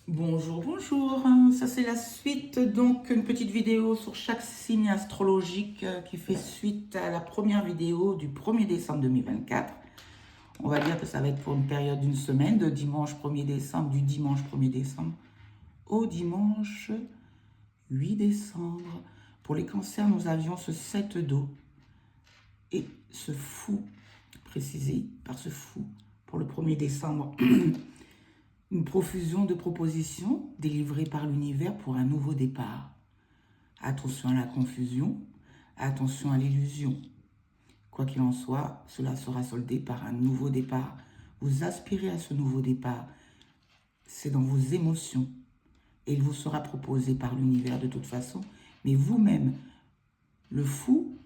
Bonjour, bonjour. Ça c'est la suite, donc une petite vidéo sur chaque signe astrologique qui fait suite à la première vidéo du 1er décembre 2024. On va dire que ça va être pour une période d'une semaine, de dimanche 1er décembre, du dimanche 1er décembre au dimanche 8 décembre. Pour les cancers, nous avions ce 7 d'eau et ce fou, précisé par ce fou, pour le 1er décembre. Une profusion de propositions délivrées par l'univers pour un nouveau départ. Attention à la confusion, attention à l'illusion. Quoi qu'il en soit, cela sera soldé par un nouveau départ. Vous aspirez à ce nouveau départ. C'est dans vos émotions. Et il vous sera proposé par l'univers de toute façon. Mais vous-même, le fou,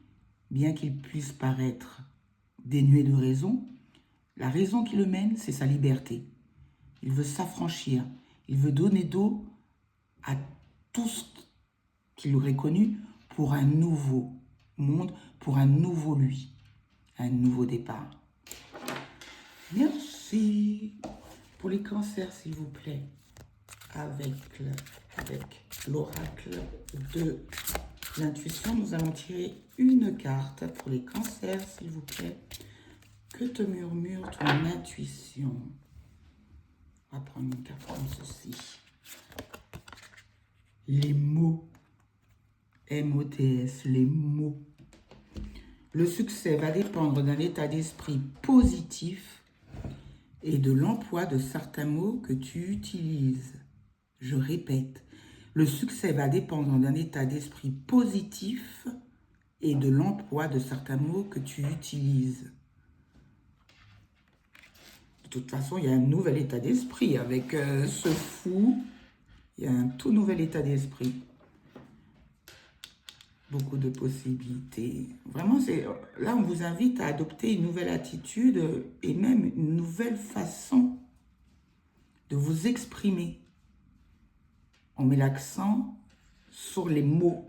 bien qu'il puisse paraître dénué de raison, la raison qui le mène, c'est sa liberté. Il veut s'affranchir. Il veut donner dos à tout ce qu'il aurait connu pour un nouveau monde, pour un nouveau lui, un nouveau départ. Merci. Pour les cancers, s'il vous plaît, avec l'oracle de l'intuition, nous allons tirer une carte pour les cancers, s'il vous plaît. Que te murmure ton intuition? On va prendre une carte comme ceci. Les mots. MOTS, les mots. Le succès va dépendre d'un état d'esprit positif et de l'emploi de certains mots que tu utilises. Je répète, le succès va dépendre d'un état d'esprit positif et de l'emploi de certains mots que tu utilises. De toute façon, il y a un nouvel état d'esprit avec ce fou. Il y a un tout nouvel état d'esprit. Beaucoup de possibilités. Vraiment, là, on vous invite à adopter une nouvelle attitude et même une nouvelle façon de vous exprimer. On met l'accent sur les mots.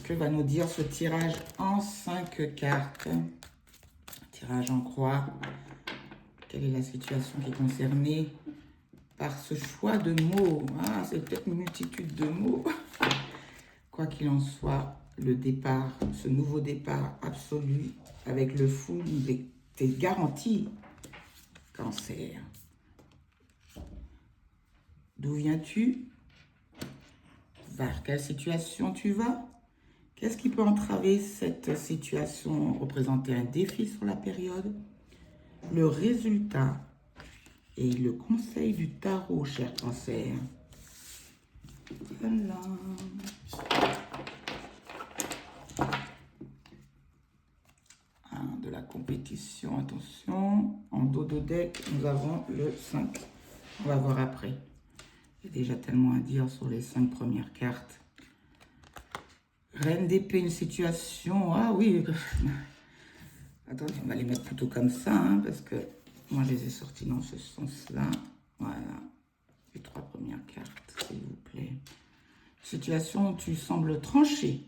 Que va nous dire ce tirage en 5 cartes? Tirage en croix. Quelle est la situation qui est concernée par ce choix de mots? Ah, c'est peut-être une multitude de mots. Quoi qu'il en soit, le départ, ce nouveau départ absolu avec le fou, t'es garanti, cancer. D'où viens-tu? Vers quelle situation tu vas? Qu'est-ce qui peut entraver cette situation, représenter un défi sur la période? Le résultat et le conseil du tarot, cher cancer. Voilà. De la compétition, attention. En dos de deck, nous avons le 5. On va voir après. Il y a déjà tellement à dire sur les 5 premières cartes. Reine d'épée, une situation... Ah oui. Attendez, on va les mettre plutôt comme ça, hein, parce que moi, je les ai sortis dans ce sens-là. Voilà. Les 3 premières cartes, s'il vous plaît. Situation où tu sembles trancher,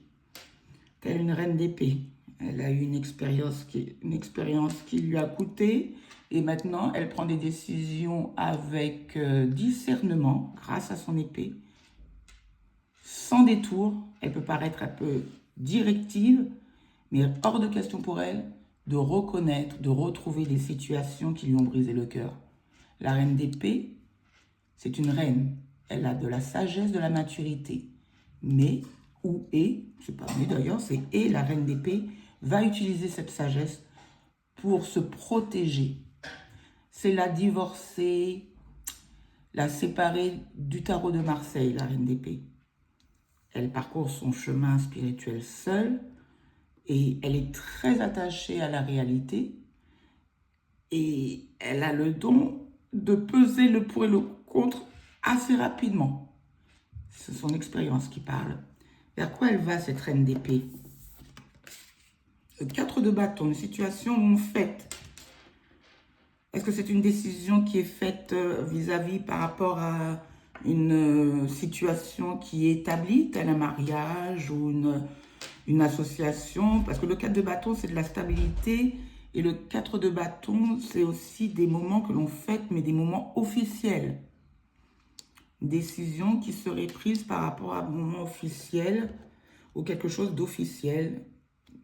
telle une reine d'épée. Elle a eu une expérience qui lui a coûté et maintenant elle prend des décisions avec discernement grâce à son épée, sans détour. Elle peut paraître un peu directive, mais hors de question pour elle de reconnaître, de retrouver les situations qui lui ont brisé le cœur. La reine d'épée, c'est une reine. Elle a de la sagesse, de la maturité. Mais, ou et, c'est pas mais d'ailleurs, c'est et la reine d'épée va utiliser cette sagesse pour se protéger. C'est la divorcée, la séparée du tarot de Marseille, la reine d'épée. Elle parcourt son chemin spirituel seule et elle est très attachée à la réalité et elle a le don de peser le pour et le contre assez rapidement. C'est son expérience qui parle. Vers quoi elle va, cette reine d'épée? Le 4 de bâton, une situation où on fête. Est-ce que c'est une décision qui est faite vis-à-vis par rapport à une situation qui est établie, tel un mariage ou une association? Parce que le 4 de bâton, c'est de la stabilité Et le 4 de bâton, c'est aussi des moments que l'on fête, mais des moments officiels. Une décision qui serait prise par rapport à un moment officiel ou quelque chose d'officiel,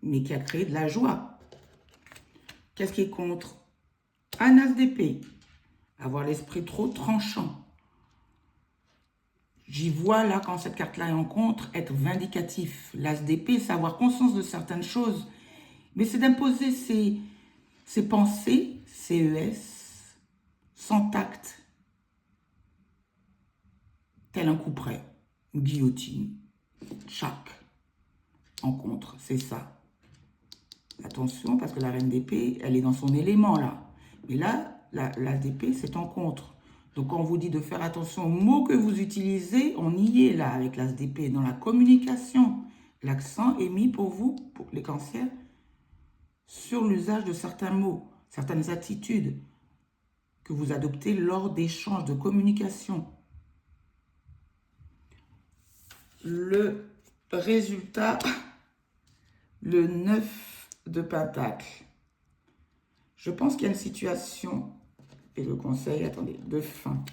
mais qui a créé de la joie. Qu'est-ce qui est contre? Un as d'épée. Avoir l'esprit trop tranchant. J'y vois là, quand cette carte-là est en contre, être vindicatif. L'as d'épée, c'est avoir conscience de certaines choses. Mais c'est d'imposer ses pensées, CES, sans tact, tel un coup près, une guillotine, chaque en contre, c'est ça. Attention, parce que la reine d'épée, elle est dans son élément là. Mais là, l'as d'épée, c'est en contre. Donc, quand on vous dit de faire attention aux mots que vous utilisez, on y est là avec l'as d'épée. Dans la communication, l'accent est mis pour vous, pour les cancers, sur l'usage de certains mots, certaines attitudes que vous adoptez lors d'échanges de communication. Le résultat, le 9 de Pentacle. Je pense qu'il y a une situation, et le conseil, attendez, de fin.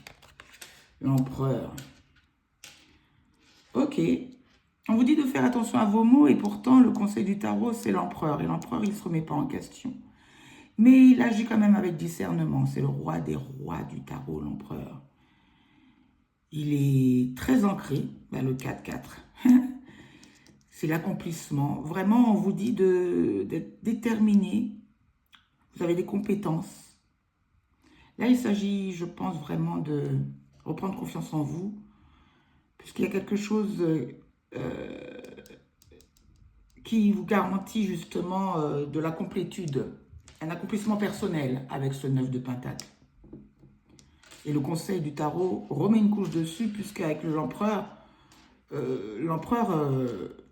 L'empereur. Ok. On vous dit de faire attention à vos mots, et pourtant, le conseil du tarot, c'est l'empereur. Et l'empereur, il ne se remet pas en question. Mais il agit quand même avec discernement. C'est le roi des rois du tarot, l'empereur. Il est très ancré, le 4-4. C'est l'accomplissement. Vraiment, on vous dit d'être déterminé. Vous avez des compétences. Là, il s'agit, je pense, vraiment de reprendre confiance en vous. Puisqu'il y a quelque chose qui vous garantit justement de la complétude. Un accomplissement personnel avec ce 9 de Pentacle. Et le conseil du tarot remet une couche dessus, puisqu'avec l'empereur,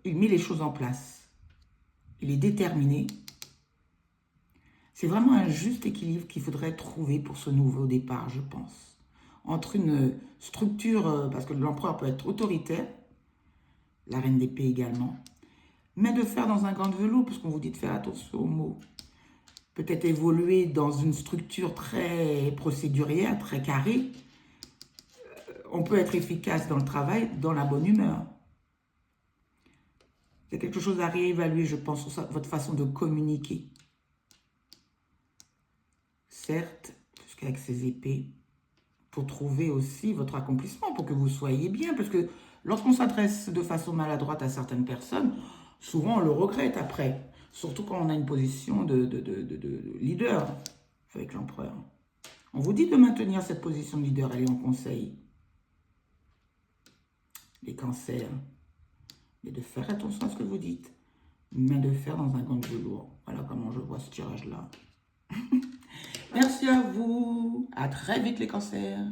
il met les choses en place. Il est déterminé. C'est vraiment un juste équilibre qu'il faudrait trouver pour ce nouveau départ, je pense. Entre une structure, parce que l'empereur peut être autoritaire, la reine d'épée également, mais de faire dans un gant de velours, puisqu'on vous dit de faire attention aux mots. Peut-être évoluer dans une structure très procédurière, très carrée. On peut être efficace dans le travail, dans la bonne humeur. Il y a quelque chose à réévaluer, je pense, sur votre façon de communiquer. Certes, puisqu'avec ces épées, pour trouver aussi votre accomplissement, pour que vous soyez bien. Parce que lorsqu'on s'adresse de façon maladroite à certaines personnes, souvent on le regrette après. Surtout quand on a une position de leader avec l'empereur. On vous dit de maintenir cette position de leader, elle est en conseil. Les cancers. Mais de faire attention à ce que vous dites. Mais de faire dans un gant de velours. Voilà comment je vois ce tirage-là. Merci à vous. À très vite les cancers.